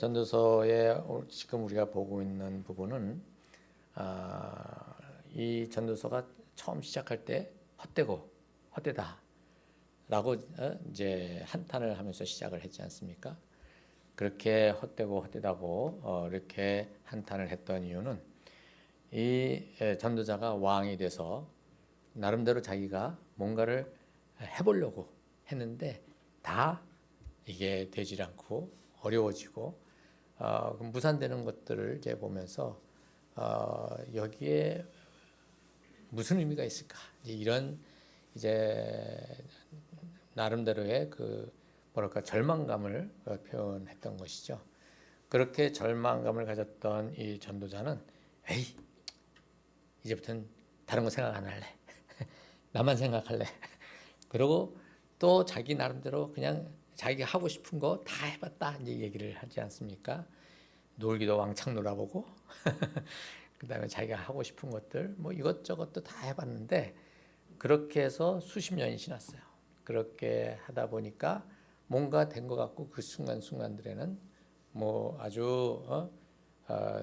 전도서에 지금 우리가 보고 있는 부분은 이 전도서가 처음 시작할 때 헛되고 헛되다라고 이제 한탄을 하면서 시작을 했지 않습니까? 그렇게 헛되고 헛되다고 이렇게 한탄을 했던 이유는 이 전도자가 왕이 돼서 나름대로 자기가 뭔가를 해보려고 했는데 다 이게 되질 않고 어려워지고 무산되는 것들을 이제 보면서 여기에 무슨 의미가 있을까? 이런 이제 나름대로의 그 뭐랄까 절망감을 표현했던 것이죠. 그렇게 절망감을 가졌던 이 전도자는 에이 이제부터는 다른 거 생각 안 할래. 나만 생각할래. 그리고 또 자기 나름대로 그냥 자기가 하고 싶은 거 다 해봤다 이제 얘기를 하지 않습니까? 놀기도 왕창 놀아보고 그다음에 자기가 하고 싶은 것들 뭐 이것저것도 다 해봤는데 그렇게 해서 수십 년이 지났어요. 그렇게 하다 보니까 뭔가 된 것 같고 그 순간순간들에는 뭐 아주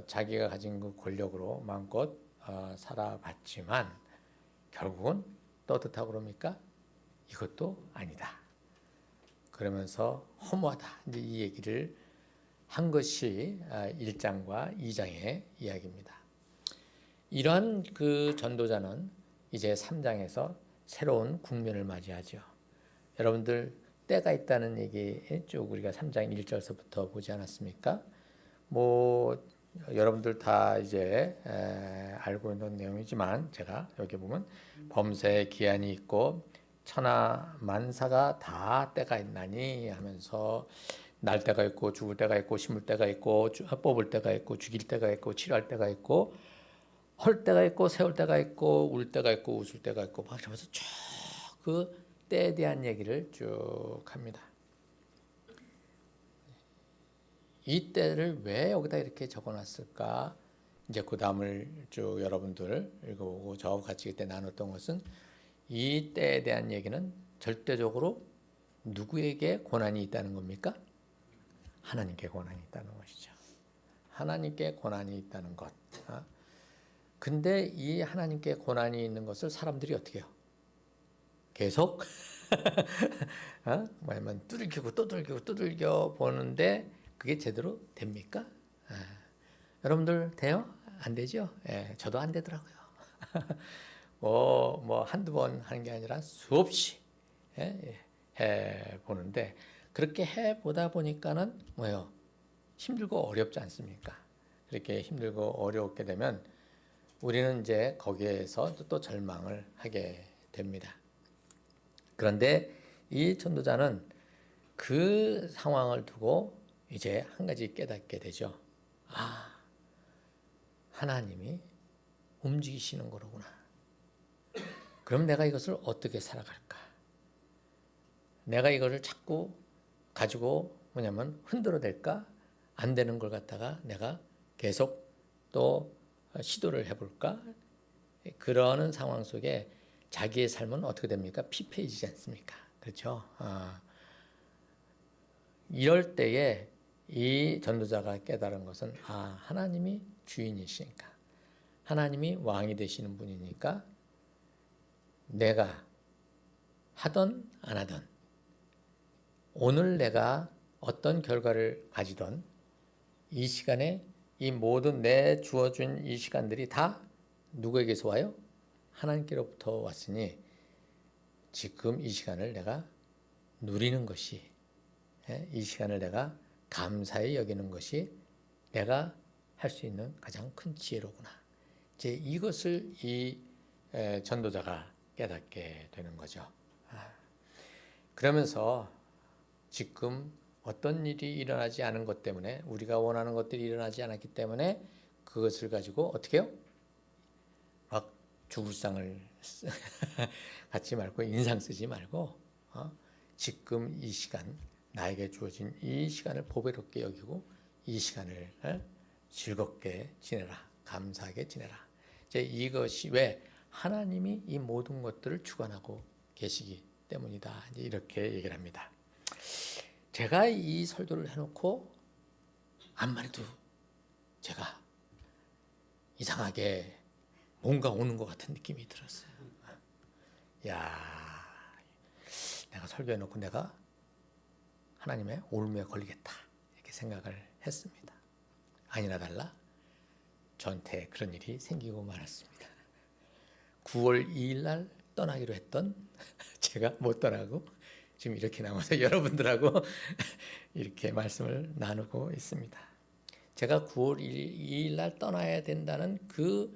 자기가 가진 그 권력으로 마음껏 살아봤지만 결국은 또 어떻다고 그럽니까? 이것도 아니다. 그러면서 허무하다. 이제 이 얘기를 한 것이 1장과 2장의 이야기입니다. 이러한 그 전도자는 이제 3장에서 새로운 국면을 맞이하죠. 여러분들 때가 있다는 얘기 쭉 우리가 3장 1절서부터 보지 않았습니까? 뭐 여러분들 다 이제 알고 있는 내용이지만 제가 여기 보면 범사에 기한이 있고 천하 만사가 다 때가 있나니 하면서 날 때가 있고 죽을 때가 있고 심을 때가 있고 뽑을 때가 있고 죽일 때가 있고 치료할 때가 있고 헐 때가 있고 세울 때가 있고 울 때가 있고 웃을 때가 있고 막 이러면서 쭉 그 때에 대한 얘기를 쭉 합니다. 이 때를 왜 여기다 이렇게 적어놨을까? 이제 그 다음을 쭉 여러분들 읽어보고 저하고 같이 그때 나눴던 것은 이 때에 대한 얘기는 절대적으로 누구에게 권한이 있다는 겁니까? 하나님께 권한이 있다는 것이죠. 하나님께 권한이 있다는 것. 근데 이 하나님께 권한이 있는 것을 사람들이 어떻게 해요? 계속 뭐냐면 두들기고 두들겨 보는데 그게 제대로 됩니까? 여러분들 돼요? 안 되죠? 예, 저도 안 되더라고요. 뭐 한두 번 하는 게 아니라 수없이 해 보는데 그렇게 해 보다 보니까는 뭐예요? 힘들고 어렵지 않습니까? 그렇게 힘들고 어렵게 되면 우리는 이제 거기에서 또 절망을 하게 됩니다. 그런데 이 전도자는 그 상황을 두고 이제 한 가지 깨닫게 되죠. 하나님이 움직이시는 거로구나. 그럼 내가 이것을 어떻게 살아갈까? 내가 이거를 자꾸 가지고 뭐냐면 흔들어 댈까? 안 되는 걸 갖다가 내가 계속 또 시도를 해볼까? 그러는 상황 속에 자기의 삶은 어떻게 됩니까? 피폐해지지 않습니까? 그렇죠? 이럴 때에 이 전도자가 깨달은 것은 하나님이 주인이시니까 하나님이 왕이 되시는 분이니까 내가 하던 안 하던 오늘 내가 어떤 결과를 가지던 이 시간에 이 모든 내 주어진 이 시간들이 다 누구에게서 와요? 하나님께로부터 왔으니 지금 이 시간을 내가 누리는 것이 이 시간을 내가 감사히 여기는 것이 내가 할 수 있는 가장 큰 지혜로구나. 이제 이것을 이 전도자가 깨닫게 되는 거죠. 그러면서 지금 어떤 일이 일어나지 않은 것 때문에 우리가 원하는 것들이 일어나지 않았기 때문에 그것을 가지고 어떻게 해요? 막 죽을상을 갖지 말고 인상 쓰지 말고 지금 이 시간 나에게 주어진 이 시간을 보배롭게 여기고 이 시간을 즐겁게 지내라. 감사하게 지내라. 이제 이것이 왜 하나님이 이 모든 것들을 주관하고 계시기 때문이다. 이제 이렇게 얘기를 합니다. 제가 이 설교를 해놓고 암만 해도 제가 이상하게 뭔가 오는 것 같은 느낌이 들었어요. 야, 내가 설교해놓고 내가 하나님의 올무에 걸리겠다 이렇게 생각을 했습니다. 아니나 달라 저한테 그런 일이 생기고 말았습니다. 9월 2일 날 떠나기로 했던 제가 못 떠나고 지금 이렇게 남아서 여러분들하고 이렇게 말씀을 나누고 있습니다. 제가 9월 2일 날 떠나야 된다는 그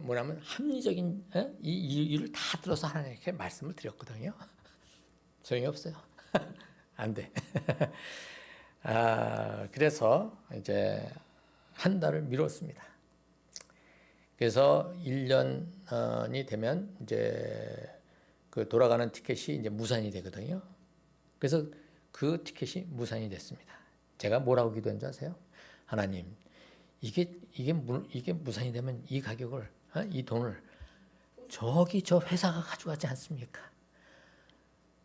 뭐냐면 합리적인 이 이유를 다 들어서 하나님께 말씀을 드렸거든요. 소용이 없어요. 안 돼. 그래서 이제 한 달을 미뤘습니다. 그래서 1년이 되면 이제 그 돌아가는 티켓이 이제 무산이 되거든요. 그래서 그 티켓이 무산이 됐습니다. 제가 뭐라고 기도한 줄 아세요? 하나님, 이게 무산이 되면 이 가격을, 이 돈을 저기 저 회사가 가져가지 않습니까?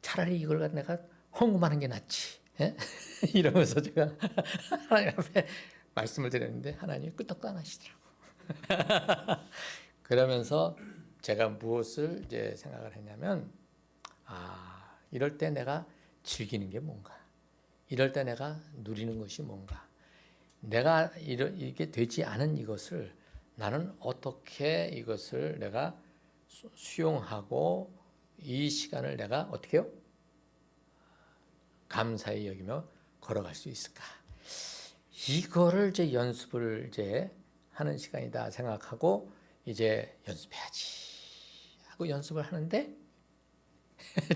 차라리 이걸 갖다 내가 헌금하는 게 낫지. 이러면서 제가 하나님 앞에 말씀을 드렸는데 하나님이 끄떡도 안 하시더라고. 그러면서 제가 무엇을 이제 생각을 했냐면, 이럴 때 내가 즐기는 게 뭔가, 이럴 때 내가 누리는 것이 뭔가, 내가 이게 되지 않은 이것을 나는 어떻게 이것을 내가 수용하고 이 시간을 내가 어떻게 해요? 감사히 여기며 걸어갈 수 있을까? 이거를 이제 연습을 이제 하는 시간이다 생각하고 이제 연습해야지 하고 연습을 하는데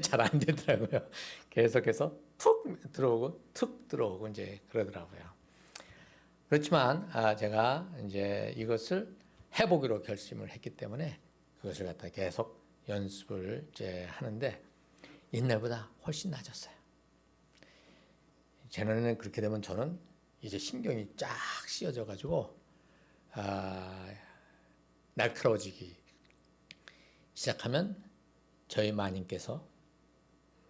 잘 안 되더라고요. 계속해서 툭 들어오고 이제 그러더라고요. 그렇지만 제가 이제 이것을 해보기로 결심을 했기 때문에 그것을 갖다 계속 연습을 이제 하는데 옛날보다 훨씬 나아졌어요. 재난에는 그렇게 되면 저는 이제 신경이 쫙 씌어져 가지고 날카로워지기 시작하면 저희 마님께서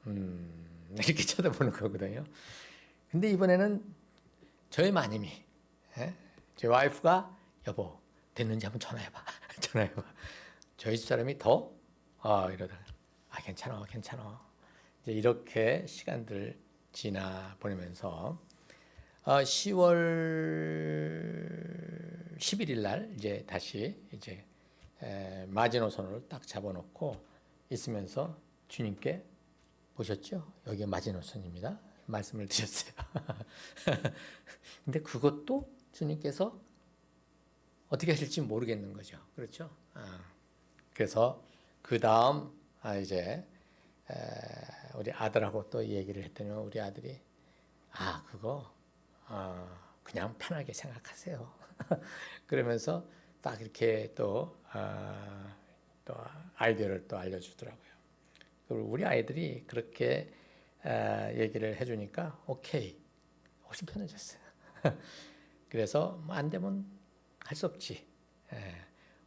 이렇게 쳐다보는 거거든요. 근데 이번에는 저희 마님이 제 와이프가 여보 됐는지 한번 전화해봐. 전화해봐. 저희 집사람이 더 이러다가 괜찮아 이제 이렇게 시간들 지나 보내면서 10월 11일 날 이제 다시 이제 마지노선을 딱 잡아놓고 있으면서 주님께 보셨죠? 여기 마지노선입니다. 말씀을 드렸어요. 근데 그것도 주님께서 어떻게 하실지 모르겠는 거죠. 그렇죠? 그래서 그 다음 이제 우리 아들하고 또 얘기를 했더니 우리 아들이 그거 그냥 편하게 생각하세요. 그러면서 딱 이렇게 또 아이디어를 또 알려주더라고요. 그리고 우리 아이들이 그렇게 얘기를 해주니까 오케이 훨씬 편해졌어요. 그래서 뭐 안 되면 할 수 없지.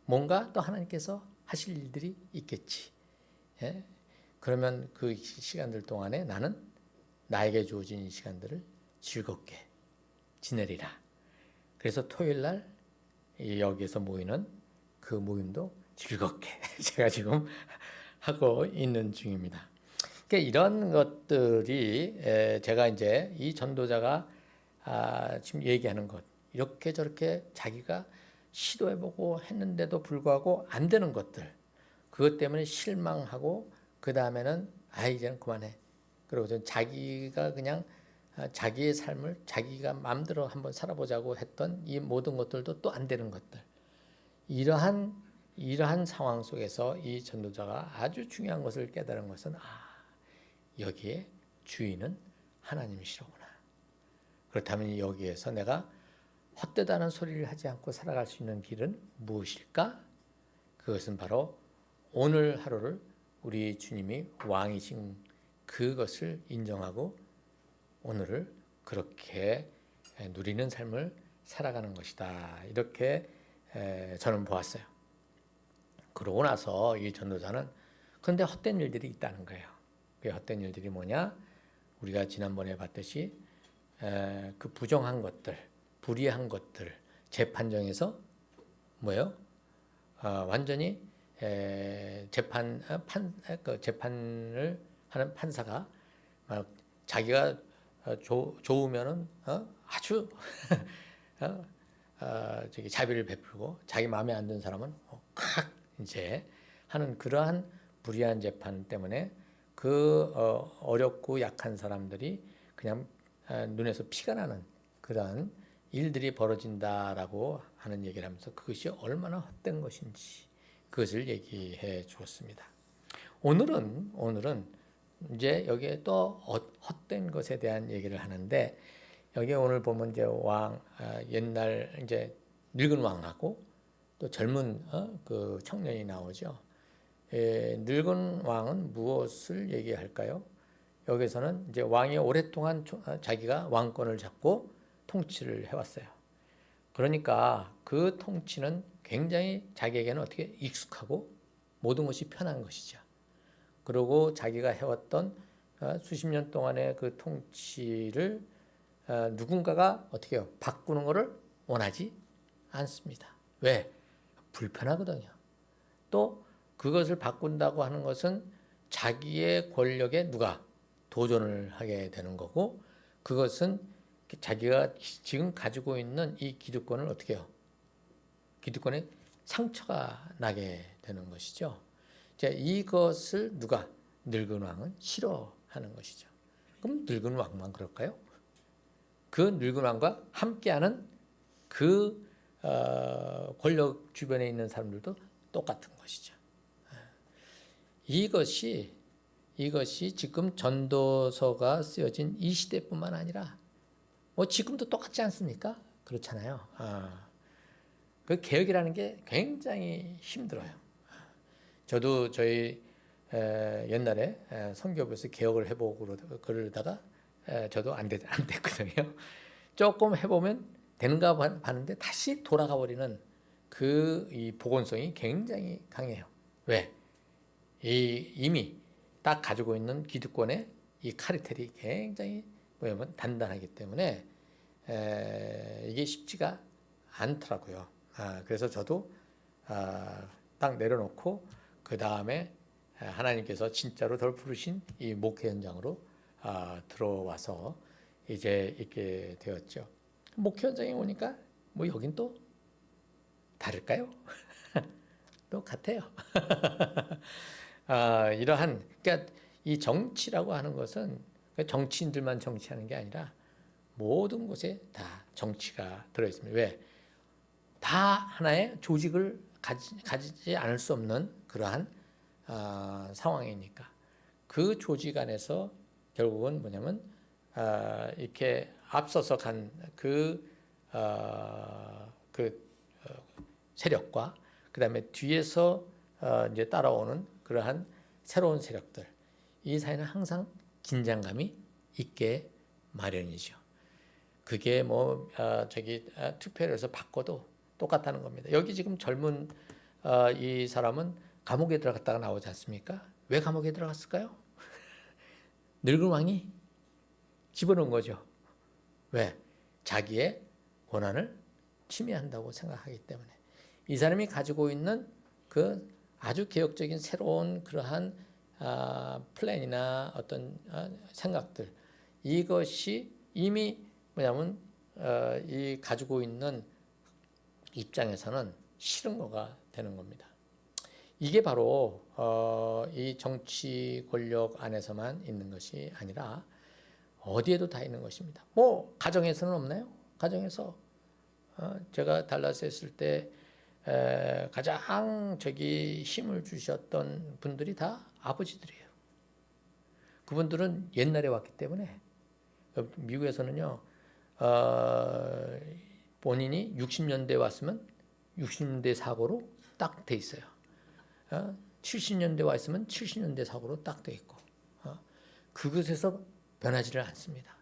뭔가 또 하나님께서 하실 일들이 있겠지. 그러면 그 시간들 동안에 나는 나에게 주어진 이 시간들을 즐겁게 지내리라. 그래서 토요일 날 여기에서 모이는 그 모임도 즐겁게 제가 지금 하고 있는 중입니다. 그러니까 이런 것들이 제가 이제 이 전도자가 지금 얘기하는 것 이렇게 저렇게 자기가 시도해보고 했는데도 불구하고 안 되는 것들 그것 때문에 실망하고 그 다음에는 이제는 그만해. 그리고 전 자기가 그냥 자기의 삶을 자기가 마음대로 한번 살아보자고 했던 이 모든 것들도 또 안 되는 것들. 이러한 상황 속에서 이 전도자가 아주 중요한 것을 깨달은 것은 여기에 주인은 하나님이시로구나. 그렇다면 여기에서 내가 헛되다는 소리를 하지 않고 살아갈 수 있는 길은 무엇일까? 그것은 바로 오늘 하루를 우리 주님이 왕이신 그것을 인정하고 오늘을 그렇게 누리는 삶을 살아가는 것이다. 이렇게 저는 보았어요. 그러고 나서 이 전도자는 그런데 헛된 일들이 있다는 거예요. 그 헛된 일들이 뭐냐? 우리가 지난번에 봤듯이 그 부정한 것들, 불의한 것들 재판정에서 뭐예요? 완전히 재판을 하는 판사가 자기가 좋으면은 아주 저기 자비를 베풀고 자기 마음에 안 드는 사람은 콱 이제 하는 그러한 불의한 재판 때문에 그 어렵고 약한 사람들이 그냥 눈에서 피가 나는 그러한 일들이 벌어진다라고 하는 얘기를 하면서 그것이 얼마나 헛된 것인지 그것을 얘기해 주었습니다. 오늘은 이제 여기에 또 헛된 것에 대한 얘기를 하는데 여기 오늘 보면 이제 옛날 이제 늙은 왕하고 또 젊은 그 청년이 나오죠. 늙은 왕은 무엇을 얘기할까요? 여기서는 이제 왕이 오랫동안 자기가 왕권을 잡고 통치를 해왔어요. 그러니까 그 통치는 굉장히 자기에게는 어떻게 익숙하고 모든 것이 편한 것이죠. 그리고 자기가 해왔던 수십 년 동안의 그 통치를 누군가가 어떻게 해요? 바꾸는 것을 원하지 않습니다. 왜? 불편하거든요. 또 그것을 바꾼다고 하는 것은 자기의 권력에 누가 도전을 하게 되는 거고 그것은 자기가 지금 가지고 있는 이 기득권을 어떻게 해요? 기득권에 상처가 나게 되는 것이죠. 자, 이것을 누가? 늙은 왕은 싫어하는 것이죠. 그럼 늙은 왕만 그럴까요? 그 늙은 왕과 함께하는 그 권력 주변에 있는 사람들도 똑같은 것이죠. 이것이 지금 전도서가 쓰여진 이 시대뿐만 아니라 뭐 지금도 똑같지 않습니까? 그렇잖아요. 그 개혁이라는 게 굉장히 힘들어요. 저도 저희 옛날에 선교부에서 개혁을 해보고 그러다가 저도 안 됐거든요. 조금 해보면 되는가 봤는데 다시 돌아가 버리는 이 복원성이 굉장히 강해요. 왜? 이미 딱 가지고 있는 기득권의 이 카르텔이 굉장히 뭐냐면 단단하기 때문에 이게 쉽지가 않더라고요. 그래서 저도 딱 내려놓고 그 다음에 하나님께서 진짜로 덜 부르신 이 목회 현장으로 들어와서 이제 있게 되었죠. 목회 현장에 오니까 뭐 여긴 또 다를까요? 또 같아요. 그러니까 이 정치라고 하는 것은 정치인들만 정치하는 게 아니라 모든 곳에 다 정치가 들어있습니다. 왜? 다 하나의 조직을 가지지 않을 수 없는 그러한 상황이니까 그 조직 안에서 결국은 뭐냐면 이렇게 앞서서 간 세력과 그 다음에 뒤에서 이제 따라오는 그러한 새로운 세력들 이 사이는 항상 긴장감이 있게 마련이죠. 그게 뭐 투표를 해서 바꿔도 똑같다는 겁니다. 여기 지금 젊은 이 사람은 감옥에 들어갔다가 나오지 않습니까? 왜 감옥에 들어갔을까요? 늙은 왕이 집어넣은 거죠. 왜? 자기의 권한을 침해한다고 생각하기 때문에. 이 사람이 가지고 있는 그 아주 개혁적인 새로운 그러한 플랜이나 어떤 생각들 이것이 이미 뭐냐면 이 가지고 있는 입장에서는 싫은 거가 되는 겁니다. 이게 바로 이 정치 권력 안에서만 있는 것이 아니라 어디에도 다 있는 것입니다. 뭐 가정에서는 없나요? 가정에서 제가 달라스에 있을 때 가장 힘을 주셨던 분들이 다 아버지들이에요. 그분들은 옛날에 왔기 때문에 미국에서는요 본인이 60년대에 왔으면 60년대 사고로 딱 돼 있어요. 70년대 와 있으면 70년대 사고로 딱 돼 있고 그것에서 변하지를 않습니다.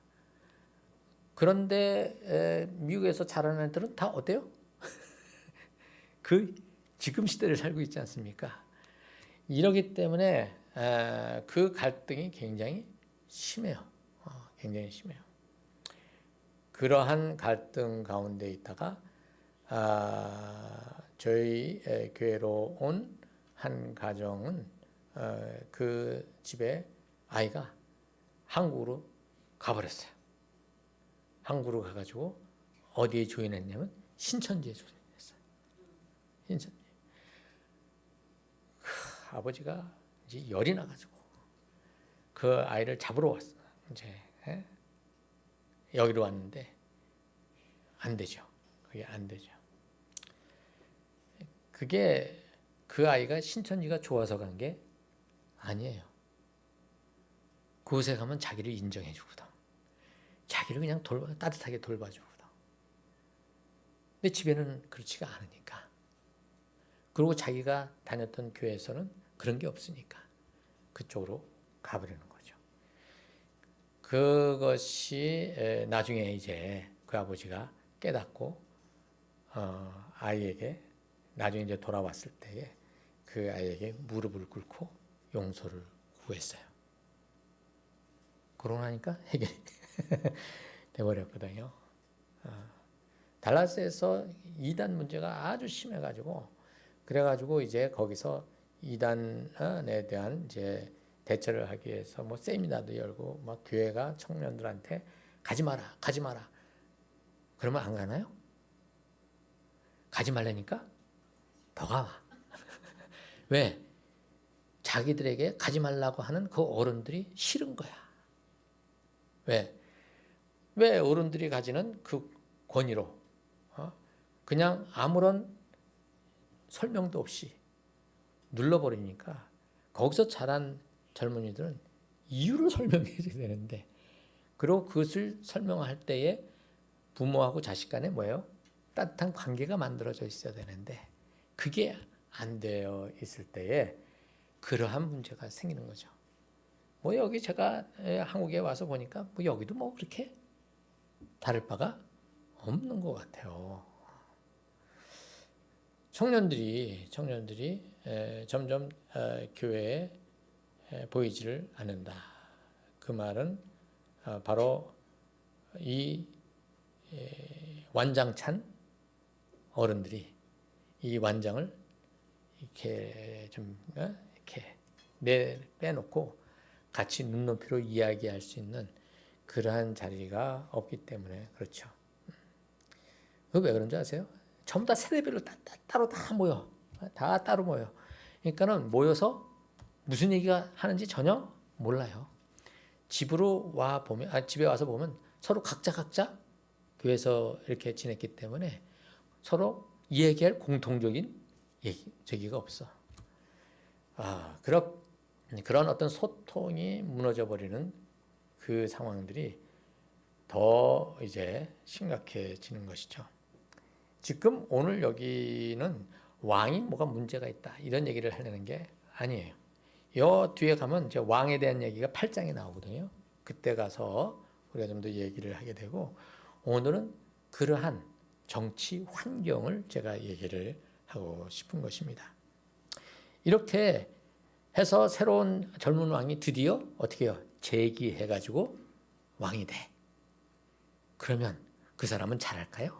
그런데 미국에서 자라는 애들은 다 어때요? 그 지금 시대를 살고 있지 않습니까? 이러기 때문에 그 갈등이 굉장히 심해요. 굉장히 심해요. 그러한 갈등 가운데 있다가 저희 교회로 온 한 가정은 그 집에 아이가 한국으로 가버렸어요. 한국으로 가가지고 어디에 조인했냐면 신천지에 조인했어요. 신천지. 아버지가 이제 열이 나가지고 그 아이를 잡으러 왔어. 이제 여기로 왔는데 안 되죠. 그게 안 되죠. 그게 그 아이가 신천지가 좋아서 간 게 아니에요. 그곳에 가면 자기를 인정해 주거든. 자기를 그냥 따뜻하게 돌봐주거든. 근데 집에는 그렇지가 않으니까. 그리고 자기가 다녔던 교회에서는 그런 게 없으니까 그쪽으로 가버리는 거죠. 그것이 나중에 이제 그 아버지가 깨닫고 아이에게 나중에 이제 돌아왔을 때에 그 아이에게 무릎을 꿇고 용서를 구했어요. 그러고 나니까 해결이 돼버렸거든요. 달라스에서 이단 문제가 아주 심해가지고 그래가지고 이제 거기서 이단에 대한 이제 대처를 하기 위해서 뭐 세미나도 열고 막 교회가 청년들한테 가지 마라, 가지 마라. 그러면 안 가나요? 가지 말라니까 더 가. 왜? 자기들에게 가지 말라고 하는 그 어른들이 싫은 거야. 왜? 왜 어른들이 가지는 그 권위로 그냥 아무런 설명도 없이 눌러버리니까 거기서 자란 젊은이들은 이유를 설명해 줘야 되는데 그리고 그것을 설명할 때에 부모하고 자식 간에 뭐예요? 따뜻한 관계가 만들어져 있어야 되는데 그게 안 되어 있을 때에 그러한 문제가 생기는 거죠. 뭐 여기 제가 한국에 와서 보니까 뭐 여기도 뭐 그렇게 다를 바가 없는 것 같아요. 청년들이 점점 교회에 보이지를 않는다. 그 말은 바로 이 완장찬 어른들이 이 완장을 이렇게 좀 이렇게 빼놓고 같이 눈높이로 이야기할 수 있는 그러한 자리가 없기 때문에 그렇죠. 왜 그런지 아세요? 전부 다 세대별로 따로 다 모여. 다 따로 모여. 그러니까는 모여서 무슨 얘기가 하는지 전혀 몰라요. 집으로 와 보면, 집에 와서 보면 서로 각자 교회에서 이렇게 지냈기 때문에 서로 이야기할 공통적인 저기가 없어. 그런 어떤 소통이 무너져 버리는 그 상황들이 더 이제 심각해지는 것이죠. 지금 오늘 여기는 왕이 뭐가 문제가 있다 이런 얘기를 하려는 게 아니에요. 요 뒤에 가면 이제 왕에 대한 얘기가 8장에 나오거든요. 그때 가서 우리가 좀 더 얘기를 하게 되고 오늘은 그러한 정치 환경을 제가 얘기를 하고 싶은 것입니다. 이렇게 해서 새로운 젊은 왕이 드디어 어떻게 해요? 재기해가지고 왕이 돼. 그러면 그 사람은 잘할까요?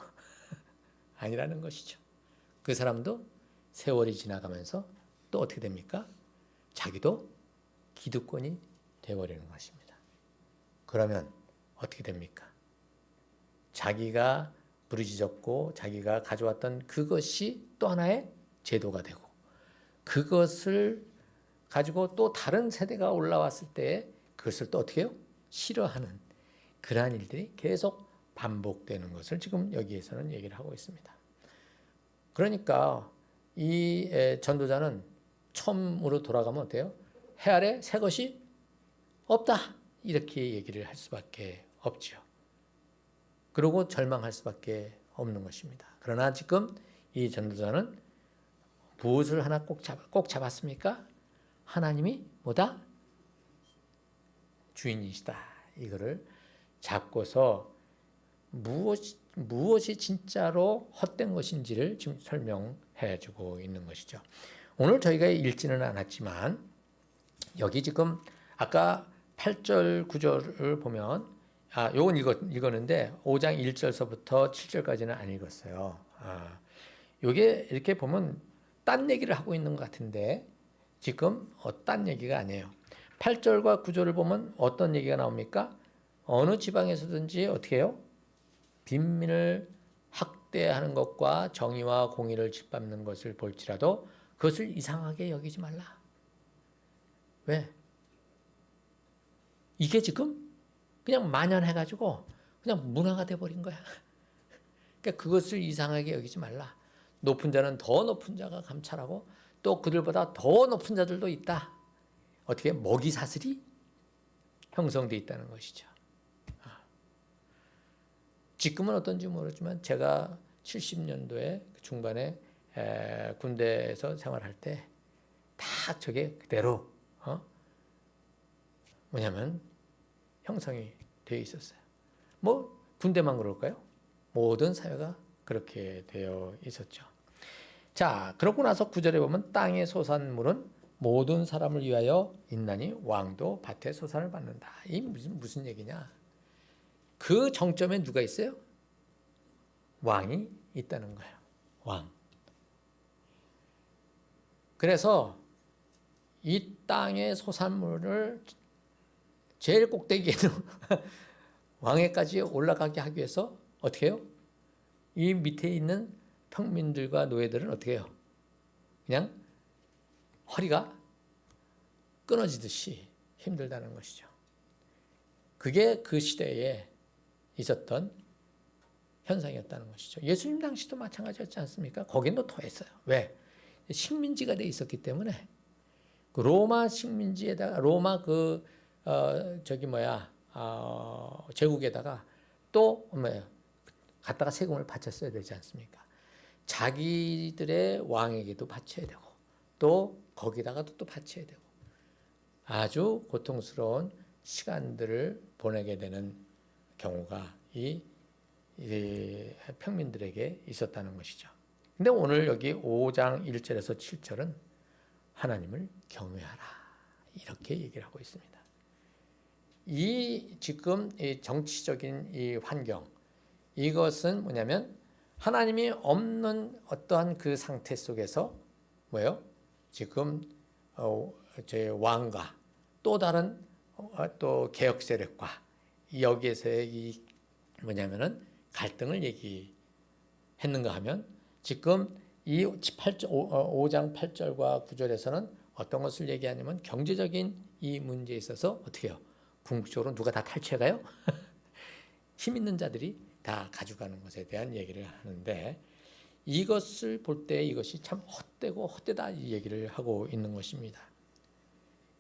아니라는 것이죠. 그 사람도 세월이 지나가면서 또 어떻게 됩니까? 자기도 기득권이 되어버리는 것입니다. 그러면 어떻게 됩니까? 자기가 부르짖었고 자기가 가져왔던 그것이 또 하나의 제도가 되고 그것을 가지고 또 다른 세대가 올라왔을 때 그것을 또 어떻게 해요? 싫어하는 그러한 일들이 계속 반복되는 것을 지금 여기에서는 얘기를 하고 있습니다. 그러니까 이 전도자는 처음으로 돌아가면 어때요? 해 아래 새 것이 없다 이렇게 얘기를 할 수밖에 없죠. 그리고 절망할 수밖에 없는 것입니다. 그러나 지금 이 전도자는 무엇을 하나 꼭 잡았습니까? 하나님이 뭐다? 주인이시다. 이거를 잡고서 무엇이 진짜로 헛된 것인지를 지금 설명해 주고 있는 것이죠. 오늘 저희가 읽지는 않았지만 여기 지금 아까 8절 9절을 보면 요건 읽었는데 5장 1절서부터 7절까지는 안 읽었어요. 요게 이렇게 보면 딴 얘기를 하고 있는 것 같은데 지금 딴 얘기가 아니에요. 8절과 9절을 보면 어떤 얘기가 나옵니까? 어느 지방에서든지 어떻게 해요? 빈민을 학대하는 것과 정의와 공의를 짓밟는 것을 볼지라도 그것을 이상하게 여기지 말라. 왜? 이게 지금 그냥 만연해가지고 그냥 문화가 돼버린 거야. 그러니까 그것을 이상하게 여기지 말라. 높은 자는 더 높은 자가 감찰하고 또 그들보다 더 높은 자들도 있다. 어떻게 먹이 사슬이 형성돼 있다는 것이죠. 지금은 어떤지 모르지만 제가 70년도에 중반에 군대에서 생활할 때 다 저게 그대로 뭐냐면 형성이 되어 있었어요. 뭐 군대만 그럴까요? 모든 사회가 그렇게 되어 있었죠. 자, 그러고 나서 9절에 보면 땅의 소산물은 모든 사람을 위하여 있나니 왕도 밭의 소산을 받는다. 이 무슨 얘기냐? 그 정점에 누가 있어요? 왕이 있다는 거예요. 왕. 그래서 이 땅의 소산물을 제일 꼭대기에 있는 왕에까지 올라가게 하기 위해서 어떻게 해요? 이 밑에 있는 평민들과 노예들은 어떻게 해요? 그냥 허리가 끊어지듯이 힘들다는 것이죠. 그게 그 시대에 있었던 현상이었다는 것이죠. 예수님 당시도 마찬가지였지 않습니까? 거긴도 더했어요. 왜? 식민지가 돼 있었기 때문에 그 로마 식민지에다가 로마 제국에다가 또 뭐예요? 갖다가 세금을 바쳤어야 되지 않습니까? 자기들의 왕에게도 바쳐야 되고 또 거기다가도 또 바쳐야 되고 아주 고통스러운 시간들을 보내게 되는 경우가 이 평민들에게 있었다는 것이죠. 근데 오늘 여기 5장 1절에서 7절은 하나님을 경외하라 이렇게 얘기를 하고 있습니다. 이 지금 이 정치적인 이 환경 이것은 뭐냐면 하나님이 없는 어떠한 그 상태 속에서 뭐예요? 지금 제 왕과 또 다른 또 개혁 세력과 여기에서의 이 뭐냐면은 갈등을 얘기했는가 하면 지금 이 5장 8절과 9절에서는 어떤 것을 얘기하냐면 경제적인 이 문제에 있어서 어떻게 해요? 궁극적으로 누가 다 탈취해가요? 힘 있는 자들이 다 가져가는 것에 대한 얘기를 하는데 이것을 볼 때 이것이 참 헛되고 헛되다 이 얘기를 하고 있는 것입니다.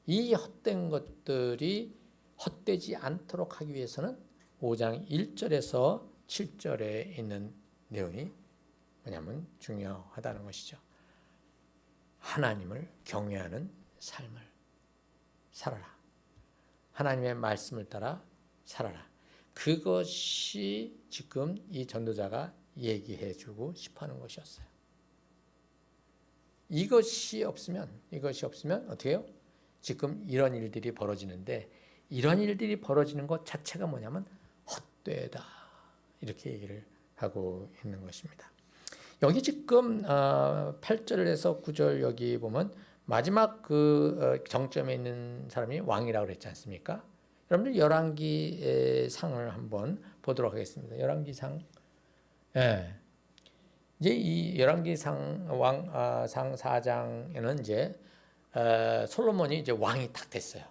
이 헛된 것들이 헛되지 않도록 하기 위해서는 5장 1절에서 7절에 있는 내용이 뭐냐면 중요하다는 것이죠. 하나님을 경외하는 삶을 살아라. 하나님의 말씀을 따라 살아라. 그것이 지금 이 전도자가 얘기해 주고 싶어 하는 것이었어요. 이것이 없으면 어떻게 해요? 지금 이런 일들이 벌어지는데 이런 일들이 벌어지는 것 자체가 뭐냐면 헛되다. 이렇게 얘기를 하고 있는 것입니다. 여기 지금 8절에서 9절 여기 보면 마지막 그 정점에 있는 사람이 왕이라고 그랬지 않습니까? 여러분들 열왕기 상을 한번 보도록 하겠습니다. 열왕기 상. 예. 이제 이 열왕기 상 4장에는 이제 솔로몬이 이제 왕이 딱 됐어요.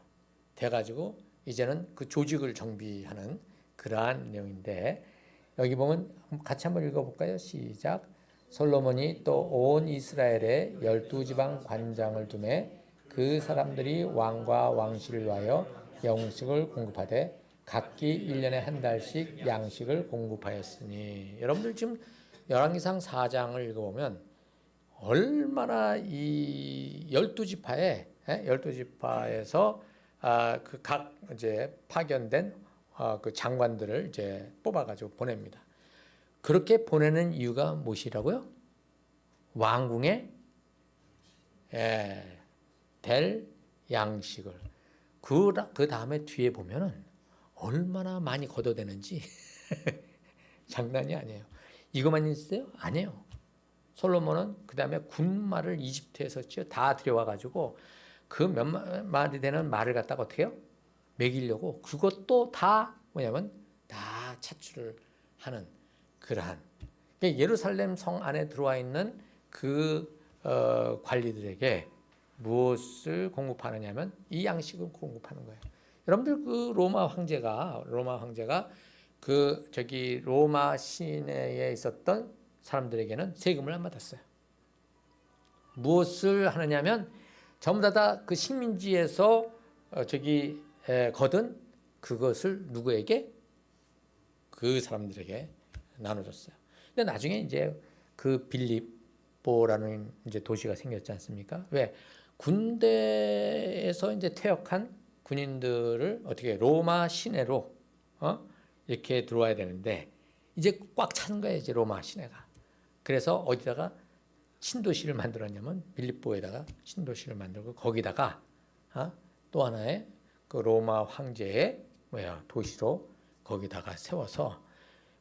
돼가지고 이제는 그 조직을 정비하는 그러한 내용인데 여기 보면 같이 한번 읽어볼까요? 시작. 솔로몬이 또 온 이스라엘에 12지방 관장을 두매 그 사람들이 왕과 왕실을 위하여 양식을 공급하되 각기 1년에 한 달씩 양식을 공급하였으니 여러분들 지금 열왕기상 4장을 읽어보면 얼마나 이 12지파에서 그 각 이제 파견된 그 장관들을 이제 뽑아가지고 보냅니다. 그렇게 보내는 이유가 무엇이라고요? 왕궁에 될 양식을 그 다음에 뒤에 보면은 얼마나 많이 걷어대는지 장난이 아니에요. 이것만 있어요? 아니에요. 솔로몬은 그 다음에 군말을 이집트에서 다 들여와가지고 그 몇 마리 되는 말을 갖다가 어떻게 해요? 먹이려고 그것도 다 뭐냐면 다 차출을 하는 그러한 예루살렘 성 안에 들어와 있는 그 관리들에게 무엇을 공급하느냐면 이 양식을 공급하는 거예요. 여러분들 그 로마 황제가 그 저기 로마 시내에 있었던 사람들에게는 세금을 안 받았어요. 무엇을 하느냐면 전부 다 그 식민지에서 저기 거둔 그것을 누구에게? 그 사람들에게 나눠줬어요. 근데 나중에 이제 그 빌립보라는 이제 도시가 생겼지 않습니까? 왜? 군대에서 이제 퇴역한 군인들을 어떻게 로마 시내로 이렇게 들어와야 되는데 이제 꽉 찬 거예요, 이제 로마 시내가. 그래서 어디다가 신도시를 만들었냐면 빌립보에다가 신도시를 만들고 거기다가 또 하나의 그 로마 황제의 도시로 거기다가 세워서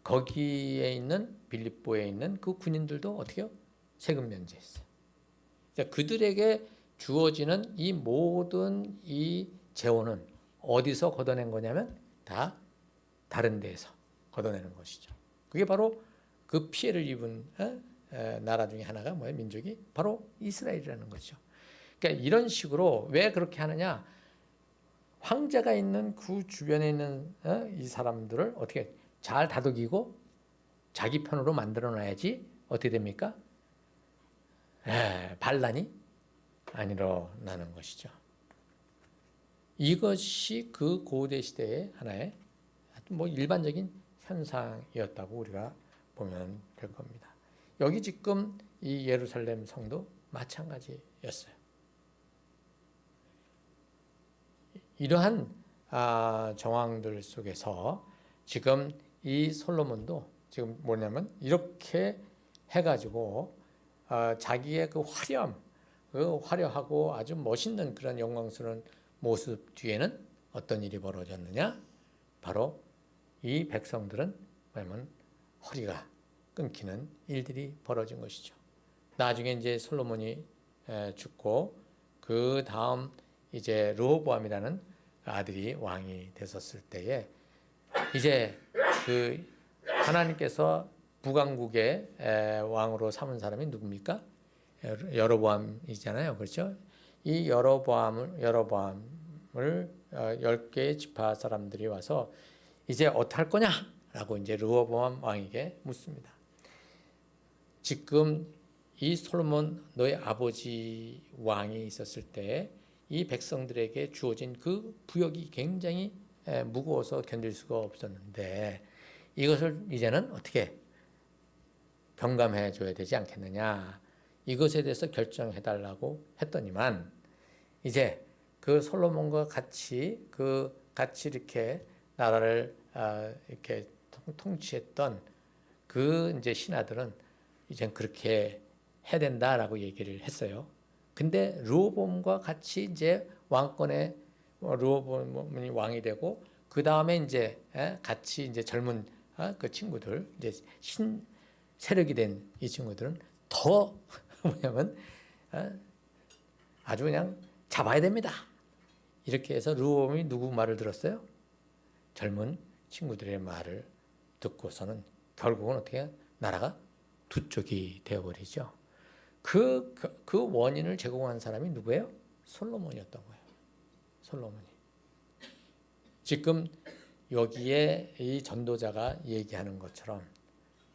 거기에 있는 빌립보에 있는 그 군인들도 어떻게 해요? 세금 면제했어요. 그들에게 주어지는 이 모든 이 재원은 어디서 걷어낸 거냐면 다 다른 데에서 걷어내는 것이죠. 그게 바로 그 피해를 입은 나라 중에 하나가 뭐예요? 민족이 바로 이스라엘이라는 거죠. 그러니까 이런 식으로 왜 그렇게 하느냐? 황제가 있는 그 주변에 있는 이 사람들을 어떻게 잘 다독이고 자기 편으로 만들어 놔야지 어떻게 됩니까? 반란이 안 일어나는 것이죠. 이것이 그 고대 시대의 하나의 뭐 일반적인 현상이었다고 우리가 보면 될 겁니다. 여기 지금 이 예루살렘 성도 마찬가지였어요. 이러한 정황들 속에서 지금 이 솔로몬도 지금 뭐냐면 이렇게 해가지고 자기의 그 화려함, 그 화려하고 아주 멋있는 그런 영광스러운 모습 뒤에는 어떤 일이 벌어졌느냐? 바로 이 백성들은 뭐냐면 허리가 끊기는 일들이 벌어진 것이죠. 나중에 이제 솔로몬이 죽고 그 다음 이제 르호보암이라는 아들이 왕이 됐었을 때에 이제 그 하나님께서 북왕국의 왕으로 삼은 사람이 누굽니까? 여로보암이잖아요. 그렇죠? 이 여로보암을 10개의 지파 사람들이 와서 이제 어떡할 거냐라고 이제 르호보암 왕에게 묻습니다. 지금 이 솔로몬 너의 아버지 왕이 있었을 때 이 백성들에게 주어진 그 부역이 굉장히 무거워서 견딜 수가 없었는데 이것을 이제는 어떻게 경감해 줘야 되지 않겠느냐. 이것에 대해서 결정해 달라고 했더니만 이제 그 솔로몬과 같이 이렇게 나라를 이렇게 통치했던 그 이제 신하들은 이젠 그렇게 해야 된다라고 얘기를 했어요. 근데 르호보암과 같이 이제 왕권에 르호보암이 왕이 되고 그 다음에 이제 같이 이제 젊은 그 친구들 이제 신 세력이 된 이 친구들은 더 뭐냐면 아주 그냥 잡아야 됩니다. 이렇게 해서 르호보암이 누구 말을 들었어요? 젊은 친구들의 말을 듣고서는 결국은 어떻게 나라가 두 쪽이 되어버리죠. 그 원인을 제공한 사람이 누구예요? 솔로몬이었던 거예요. 솔로몬이. 지금 여기에 이 전도자가 얘기하는 것처럼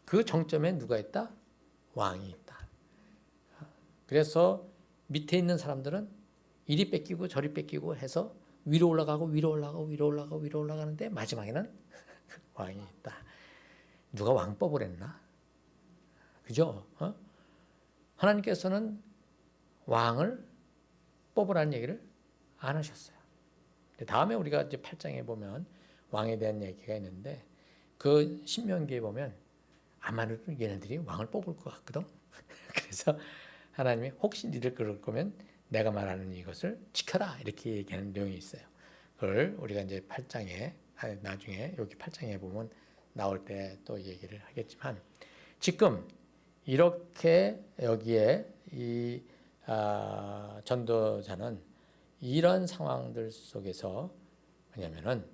그 정점에 누가 있다? 왕이 있다. 그래서 밑에 있는 사람들은 이리 뺏기고 저리 뺏기고 해서 위로 올라가고 올라가는데 마지막에는 왕이 있다. 누가 왕법을 했나? 그죠? 하나님께서는 왕을 뽑으라는 얘기를 안 하셨어요. 다음에 우리가 이제 8장에 보면 왕에 대한 얘기가 있는데 그 신명기에 보면 아마도 얘네들이 왕을 뽑을 것 같거든. 그래서 하나님이 혹시 니들 그럴 거면 내가 말하는 이것을 지켜라 이렇게 얘기하는 내용이 있어요. 그걸 우리가 이제 8장에 나중에 여기 8장에 보면 나올 때 또 얘기를 하겠지만 지금 이렇게 여기에 이 전도자는 이런 상황들 속에서 뭐냐면은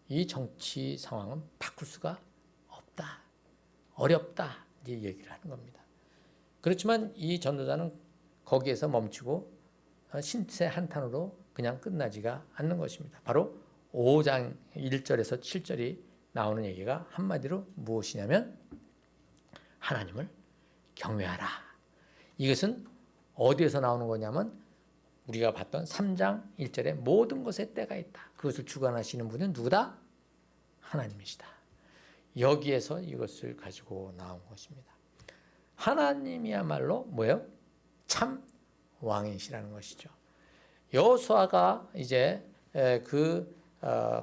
이 정치 상황은 바꿀 수가 없다. 어렵다. 이제 얘기를 하는 겁니다. 그렇지만 이 전도자는 거기에서 멈추고 신세 한탄으로 그냥 끝나지가 않는 것입니다. 바로 5장 1절에서 7절이 나오는 얘기가 한마디로 무엇이냐면 하나님을 경외하라. 이것은 어디에서 나오는 거냐면 우리가 봤던 3장 1절에 모든 것에 때가 있다. 그것을 주관하시는 분은 누구다? 하나님이시다. 여기에서 이것을 가지고 나온 것입니다. 하나님이야말로 뭐예요? 참 왕이시라는 것이죠. 여호수아가 이제 그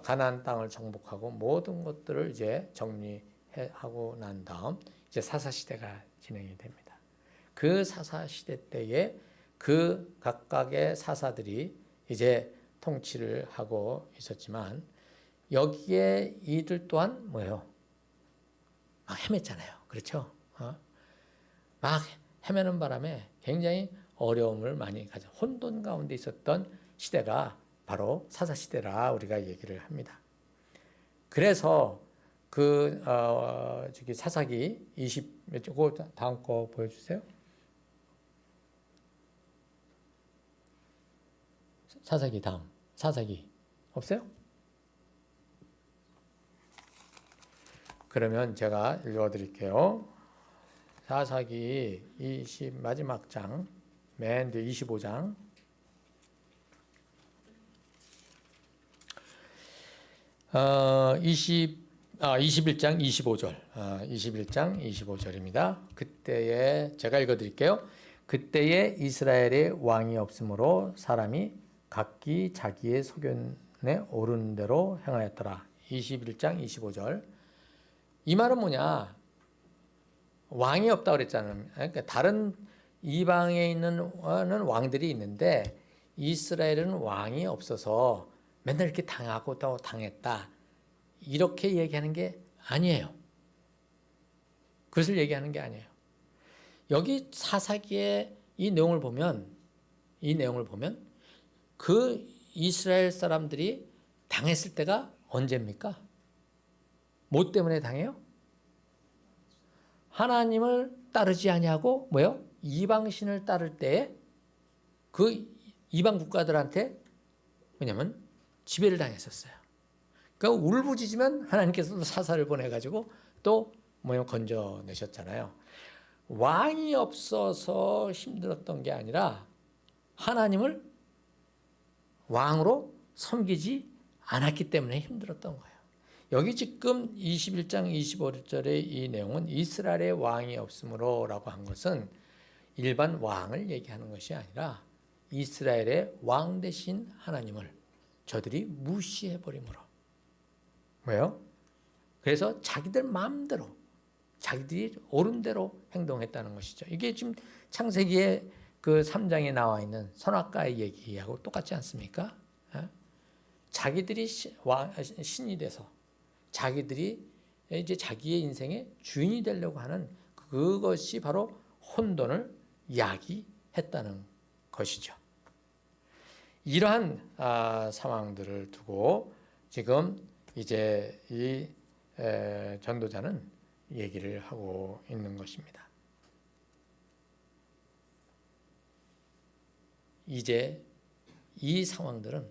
가나안 땅을 정복하고 모든 것들을 이제 정리하고 난 다음 이제 사사 시대가 진행이 됩니다. 그 사사 시대 때에 그 각각의 사사들이 이제 통치를 하고 있었지만 여기에 이들 또한 뭐예요? 막 헤맸잖아요. 그렇죠? 막 헤매는 바람에 굉장히 어려움을 많이 가져 혼돈 가운데 있었던 시대가 바로 사사 시대라 우리가 얘기를 합니다. 그래서 그 저기 사사기 20 그 다음 거 보여주세요. 사사기 다음 사사기 없어요? 그러면 제가 읽어드릴게요. 사사기 20 마지막 장 맨 뒤 25장 21장 25절 21장 25절입니다. 그때에 제가 읽어드릴게요. 그때에 이스라엘에 왕이 없으므로 사람이 각기 자기의 소견에 오른 대로 행하였더라. 21장 25절. 이 말은 뭐냐? 왕이 없다고 그랬잖아요. 그러니까 다른 이방에 있는 왕들이 있는데 이스라엘은 왕이 없어서 맨날 이렇게 당하고 또 당했다. 이렇게 얘기하는 게 아니에요. 그것을 얘기하는 게 아니에요. 여기 사사기의 이 내용을 보면 그 이스라엘 사람들이 당했을 때가 언제입니까? 뭐 때문에 당해요? 하나님을 따르지 아니하고 뭐요? 이방신을 따를 때에 그 이방 국가들한테 뭐냐면 지배를 당했었어요. 그러니까 울부짖으면 하나님께서도 사사를 보내가지고 또 뭐냐 건져내셨잖아요. 왕이 없어서 힘들었던 게 아니라 하나님을 왕으로 섬기지 않았기 때문에 힘들었던 거예요. 여기 지금 21장 25절의 이 내용은 이스라엘의 왕이 없으므로 라고 한 것은 일반 왕을 얘기하는 것이 아니라 이스라엘의 왕 대신 하나님을 저들이 무시해버림으로. 왜요? 그래서 자기들 마음대로 자기들이 옳은 대로 행동했다는 것이죠. 이게 지금 창세기의 그 3장에 나와 있는 선악과의 얘기하고 똑같지 않습니까? 자기들이 신이 돼서 자기들이 이제 자기의 인생의 주인이 되려고 하는 그것이 바로 혼돈을 야기했다는 것이죠. 이러한 상황들을 두고 지금 이제 이 전도자는 얘기를 하고 있는 것입니다. 이제 이 상황들은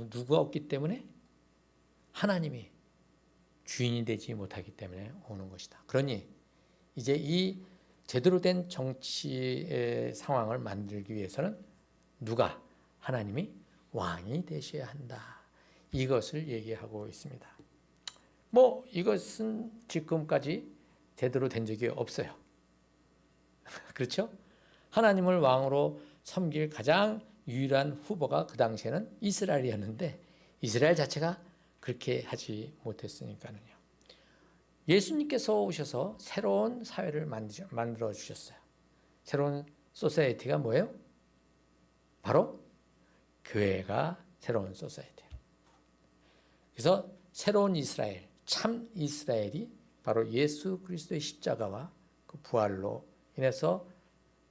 누가 없기 때문에 하나님이 주인이 되지 못하기 때문에 오는 것이다. 그러니 이제 이 제대로 된 정치의 상황을 만들기 위해서는 누가? 하나님이 왕이 되셔야 한다. 이것을 얘기하고 있습니다. 뭐 이것은 지금까지 제대로 된 적이 없어요. 그렇죠? 하나님을 왕으로 섬길 가장 유일한 후보가 그 당시에는 이스라엘이었는데 이스라엘 자체가 그렇게 하지 못했으니까는요. 예수님께서 오셔서 새로운 사회를 만들어 주셨어요. 새로운 소사이어티가 뭐예요? 바로 교회가 새로운 소사이어티예요. 그래서 새로운 이스라엘, 참 이스라엘이 바로 예수 그리스도의 십자가와 그 부활로 인해서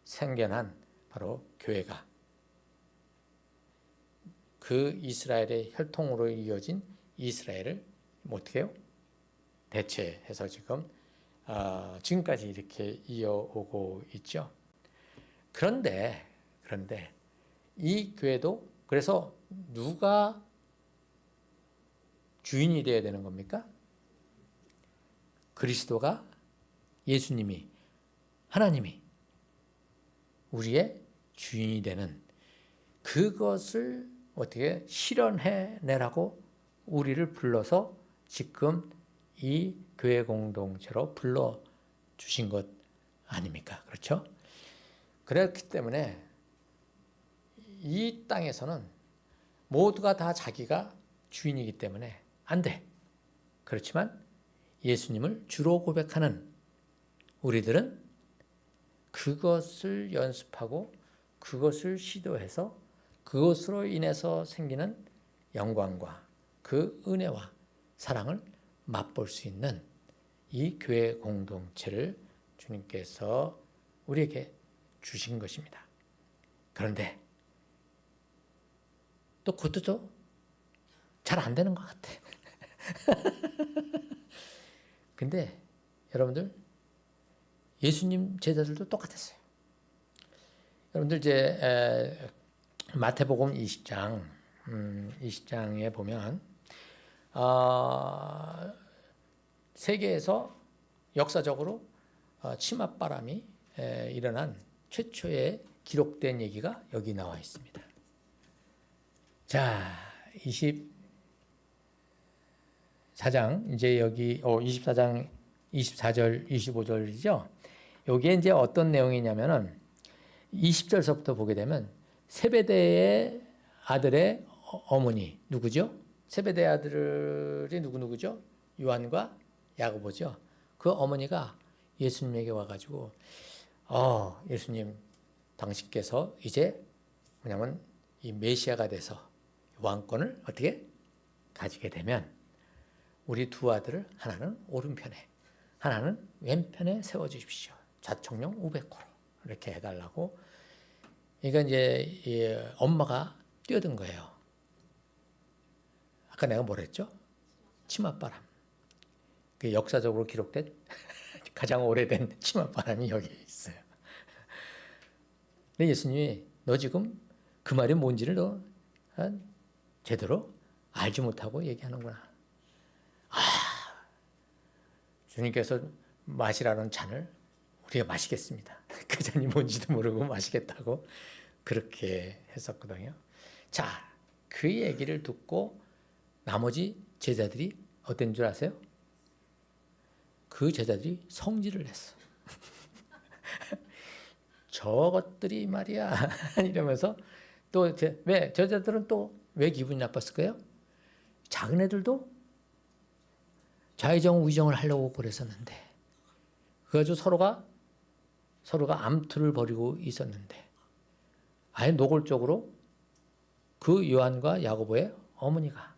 생겨난 바로 교회가 그 이스라엘의 혈통으로 이어진 이스라엘을 어떻게 해요? 대체해서 지금까지 이렇게 이어오고 있죠. 그런데 이 교회도 그래서 누가 주인이 되어야 되는 겁니까? 그리스도가, 예수님이, 하나님이 우리의 주인이 되는 그것을 어떻게 실현해내라고 우리를 불러서 지금 이 교회 공동체로 불러주신 것 아닙니까? 그렇죠? 그렇기 때문에 이 땅에서는 모두가 다 자기가 주인이기 때문에 안 돼. 그렇지만 예수님을 주로 고백하는 우리들은 그것을 연습하고 그것을 시도해서 그것으로 인해서 생기는 영광과 그 은혜와 사랑을 맛볼 수 있는 이 교회 공동체를 주님께서 우리에게 주신 것입니다. 그런데 또 그것도 잘 안 되는 것 같아. 근데 여러분들 예수님 제자들도 똑같았어요. 여러분들 이제 마태복음 20장에 보면 세계에서 역사적으로 치맛바람이 일어난 최초의 기록된 얘기가 여기 나와 있습니다. 자, 24장 이제 여기 24장 24절 25절이죠. 여기에 이제 어떤 내용이냐면은 20절서부터 보게 되면 세베대의 아들의 어머니 누구죠? 세베대의 아들이 누구죠? 요한과 야고보죠. 그 어머니가 예수님에게 와가지고 예수님 당신께서 이제 뭐냐면 이 메시아가 돼서 왕권을 어떻게 가지게 되면 우리 두 아들을 하나는 오른편에 하나는 왼편에 세워주십시오. 좌청룡 우베코로 이렇게 해달라고. 그러니까 이제 엄마가 뛰어든 거예요. 아까 내가 뭐랬죠? 치맛바람. 그 역사적으로 기록된 가장 오래된 치맛바람이 여기 있어요. 근데 예수님이 너 지금 그 말이 뭔지를 너 제대로 알지 못하고 얘기하는구나. 주님께서 마시라는 잔을 우리가 마시겠습니다. 그 잔이 뭔지도 모르고 마시겠다고 그렇게 했었거든요. 자, 그 얘기를 듣고 나머지 제자들이 어떤 줄 아세요? 그 제자들이 성질을 냈어. 저것들이 말이야 이러면서 또 왜 제자들은 또 왜 기분이 나빴을까요? 작은 애들도 좌의정 우의정을 하려고 그랬었는데 그래가지고 서로가 암투를 벌이고 있었는데 아예 노골적으로 그 요한과 야고보의 어머니가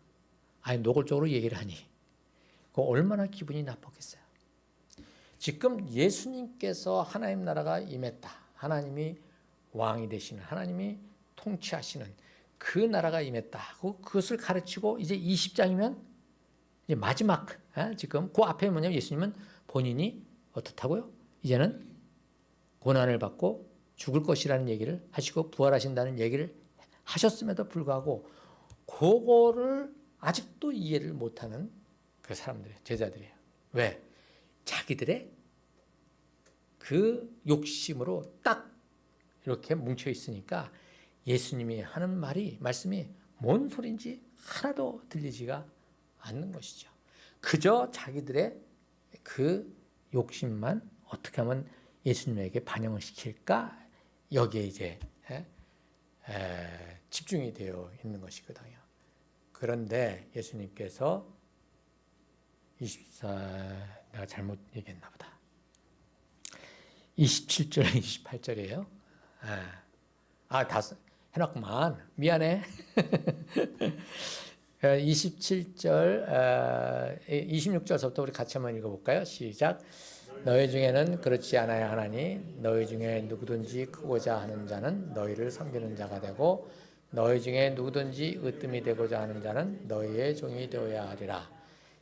아예 노골적으로 얘기를 하니 그 얼마나 기분이 나빴겠어요. 지금 예수님께서 하나님 나라가 임했다. 하나님이 왕이 되시는 하나님이 통치하시는 그 나라가 임했다. 그것을 가르치고 이제 20장이면 이제 마지막 지금 그 앞에 뭐냐면 예수님은 본인이 어떻다고요? 이제는 고난을 받고 죽을 것이라는 얘기를 하시고 부활하신다는 얘기를 하셨음에도 불구하고 그거를 아직도 이해를 못하는 그 사람들이에요. 제자들이에요. 왜? 자기들의 그 욕심으로 딱 이렇게 뭉쳐 있으니까 예수님이 하는 말씀이 뭔 소린지 하나도 들리지가 않는 것이죠. 그저 자기들의 그 욕심만 어떻게 하면 예수님에게 반영을 시킬까? 여기에 이제 집중이 되어 있는 것이거든요. 그런데 예수님께서 내가 잘못 얘기했나 보다. 27절, 28절이에요. 다 해놨구만. 미안해. 27절, 26절부터 우리 같이 한번 읽어볼까요? 시작. 너희 중에는 그렇지 않아야 하나니 너희 중에 누구든지 크고자 하는 자는 너희를 섬기는 자가 되고 너희 중에 누구든지 으뜸이 되고자 하는 자는 너희의 종이 되어야 하리라.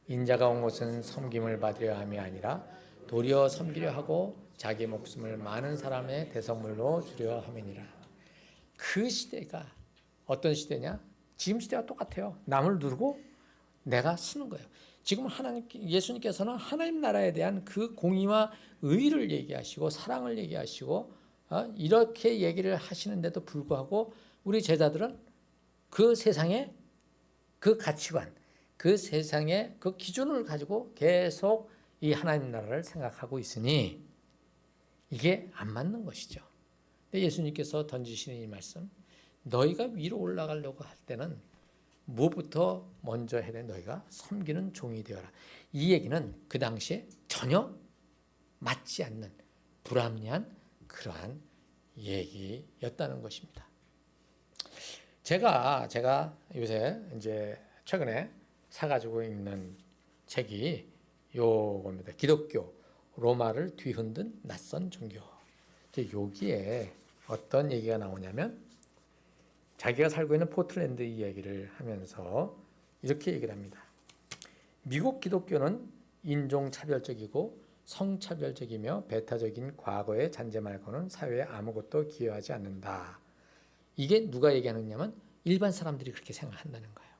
인자가 온 것은 섬김을 받으려 함이 아니라 도리어 섬기려 하고 자기 목숨을 많은 사람의 대성물로 주려 함이니라. 그 시대가 어떤 시대냐? 지금 시대와 똑같아요. 남을 누르고 내가 쓰는 거예요. 지금 예수님께서는 하나님 나라에 대한 그 공의와 의를 얘기하시고 사랑을 얘기하시고 이렇게 얘기를 하시는데도 불구하고 우리 제자들은 그 세상의 그 가치관, 그 세상의 그 기준을 가지고 계속 이 하나님 나라를 생각하고 있으니 이게 안 맞는 것이죠. 근데 예수님께서 던지시는 이 말씀, 너희가 위로 올라가려고 할 때는 무엇부터 먼저 해야 돼? 너희가 섬기는 종이 되어라. 이 얘기는 그 당시에 전혀 맞지 않는 불합리한 그러한 얘기였다는 것입니다. 제가 요새 이제 최근에 사가지고 있는 책이 요겁니다. 기독교 로마를 뒤흔든 낯선 종교. 여기에 어떤 얘기가 나오냐면 자기가 살고 있는 포틀랜드 이야기를 하면서 이렇게 얘기를 합니다. 미국 기독교는 인종차별적이고 성차별적이며 배타적인 과거의 잔재 말고는 사회에 아무것도 기여하지 않는다. 이게 누가 얘기하느냐면 일반 사람들이 그렇게 생각한다는 거예요.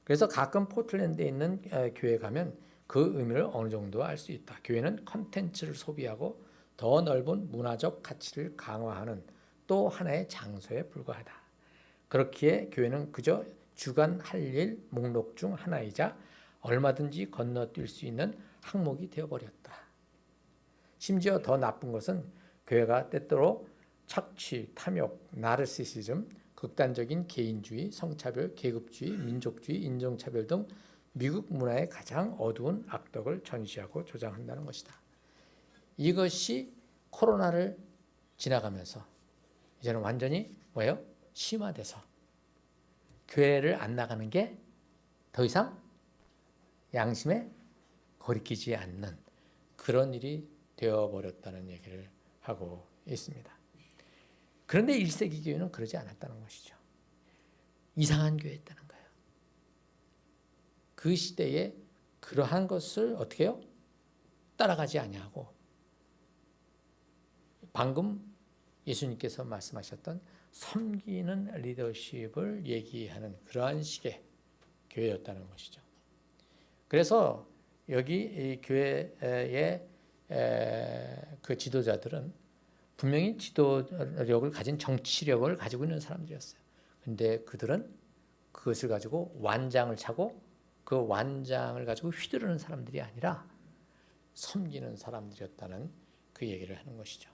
그래서 가끔 포틀랜드에 있는 교회 가면 그 의미를 어느 정도 알 수 있다. 교회는 컨텐츠를 소비하고 더 넓은 문화적 가치를 강화하는 또 하나의 장소에 불과하다. 그렇기에 교회는 그저 주간 할 일 목록 중 하나이자 얼마든지 건너뛸 수 있는 항목이 되어버렸다. 심지어 더 나쁜 것은 교회가 때때로 착취, 탐욕, 나르시시즘, 극단적인 개인주의, 성차별, 계급주의, 민족주의, 인종차별 등 미국 문화의 가장 어두운 악덕을 전시하고 조장한다는 것이다. 이것이 코로나를 지나가면서 이제는 완전히 뭐예요? 심화돼서 교회를 안 나가는 게 더 이상 양심에 거리끼지 않는 그런 일이 되어버렸다는 얘기를 하고 있습니다. 그런데 1세기 교회는 그러지 않았다는 것이죠. 이상한 교회였다는 거예요. 그 시대에 그러한 것을 어떻게 해요? 따라가지 아니하고 방금 예수님께서 말씀하셨던 섬기는 리더십을 얘기하는 그러한 식의 교회였다는 것이죠. 그래서 여기 이 교회의 그 지도자들은 분명히 지도력을 가진 정치력을 가지고 있는 사람들이었어요. 근데 그들은 그것을 가지고 완장을 차고 그 완장을 가지고 휘두르는 사람들이 아니라 섬기는 사람들이었다는 그 얘기를 하는 것이죠.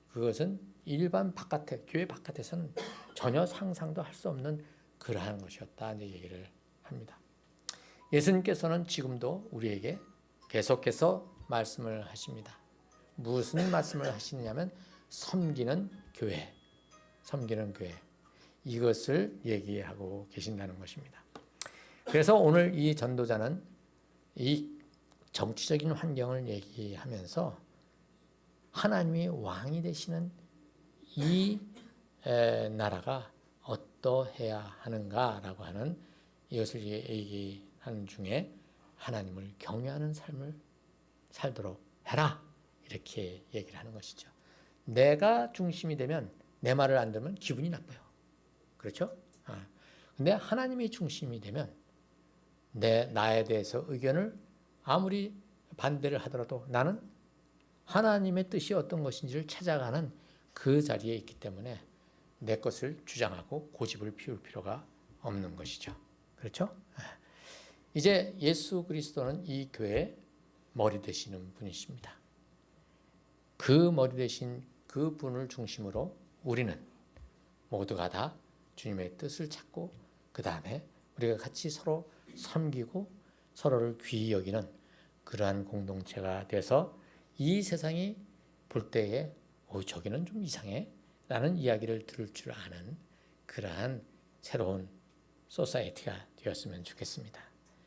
그것은 일반 바깥에, 교회 바깥에서는 전혀 상상도 할 수 없는 그러한 것이었다 이제 얘기를 합니다. 예수님께서는 지금도 우리에게 계속해서 말씀을 하십니다. 무슨 말씀을 하시느냐면 섬기는 교회, 섬기는 교회 이것을 얘기하고 계신다는 것입니다. 그래서 오늘 이 전도자는 이 정치적인 환경을 얘기하면서 하나님이 왕이 되시는 이 나라가 어떠해야 하는가라고 하는 이것을 얘기하는 중에 하나님을 경외하는 삶을 살도록 해라 이렇게 얘기를 하는 것이죠. 내가 중심이 되면 내 말을 안 들으면 기분이 나빠요. 그렇죠? 근데 하나님이 중심이 되면 나에 대해서 의견을 아무리 반대를 하더라도 나는 하나님의 뜻이 어떤 것인지를 찾아가는 그 자리에 있기 때문에 내 것을 주장하고 고집을 피울 필요가 없는 것이죠. 그렇죠? 이제 예수 그리스도는 이 교회의 머리 되시는 분이십니다. 그 머리 되신 그 분을 중심으로 우리는 모두가 다 주님의 뜻을 찾고 그 다음에 우리가 같이 서로 섬기고 서로를 귀히 여기는 그러한 공동체가 돼서 이 세상이 볼 때에 저기는 좀 이상해 라는 이야기를 들을 줄 아는 그러한 새로운 소사이어티가 되었으면 좋겠습니다.